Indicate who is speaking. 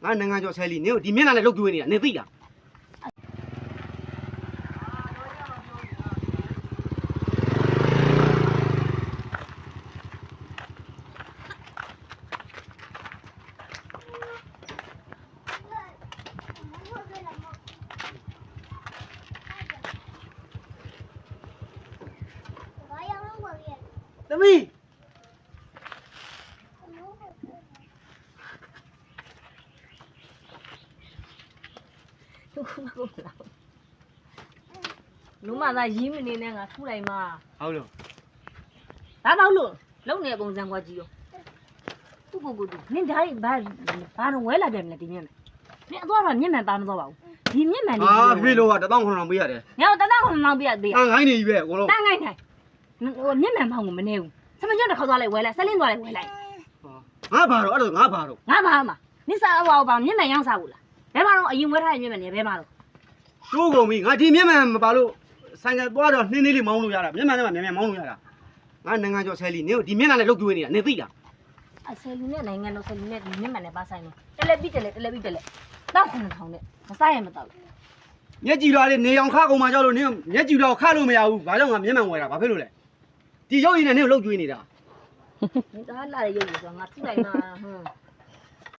Speaker 1: ငါနိုင်ငံကျော်ဆယ်လီနင်ကိုဒီမျက်နှာနဲ့လုတ်ကျွေးနေတာနင်သိလားသမီး
Speaker 2: လူမသာရင်းမနေနဲ့ငါထူလိုက်မှာ
Speaker 1: ဟုတ်လို့
Speaker 2: ဘာပေါ့လို့လုံနေပုံစံကွာကြီးရောသူ့ကိုကိုနင်ဒါဘာတော့ဝဲလာပြန်မလဲဒီမျက်မှန်နင်အသွားတော့မျက်မှန်ပါမသွားပါဘူးဒီမျက်မှန်လေး
Speaker 1: ဖေးလို့က1900ပေးရတယ်
Speaker 2: ငါတော့တန်း900ပေးရပေး
Speaker 1: ငါငိုင်းနေပြီပဲအကုန်လုံး
Speaker 2: တန်းငိုင်းဟိုမျက်မှန်ဖောင်းကိုမနေဘူးစမကျွတ်တစ်ခေါက်သွားလိုက်ဝဲလိုက်ဆက်လင်းသွားလိုက်ဝဲလိုက်
Speaker 1: ငါဘာတော့အဲ့တော့ငါဘာတော့
Speaker 2: ငါဘာမှနင်စားအဝါဘာမျက်မှန်ရောင်းစားဘူးလားဘယ်မှာတော့အရင်ဝဲထားတဲ့မျက်မှန်နေဘယ်မှာတော့
Speaker 1: ကျိုးကုန်ပြီငါဒီမျက်မှန်မပါလို့ဆိုင်ကသွားတော့နှင်းလေးလေးမောင်းလို့ရတာမျက်မှန်နဲ့မှမြန်မြန်မောင်းလို့ရတာငါနိုင်ငံကျော်ဆယ်လီနင်ကိုဒီမျက်နှာနဲ့လုတ်ကျွေးနေတာနင်သိလား
Speaker 2: အဆယ်လူနဲ့နိုင်ငံတော်ဆယ်လူနဲ့ဒီမျက်မှန်နဲ့ပါဆိုင်လို့တက်လက်ပြီးတက်လက်တောက်9000နဲ့မစားရမတော့
Speaker 1: မျက်ကြည်တော်လေးနေအောင်ခကုန်မှကြောက်လို့နင်မျက်ကြည်တော်ခလို့မရဘူးဘာကြောင့်ငါမျက်မှန်ဝယ်တာဘာဖြစ်လို့လဲဒီရုပ်ရည်နဲ့နင်ကိုလုတ်ကျွေးနေတာ
Speaker 2: 你这还来的有意思，我出来嘛，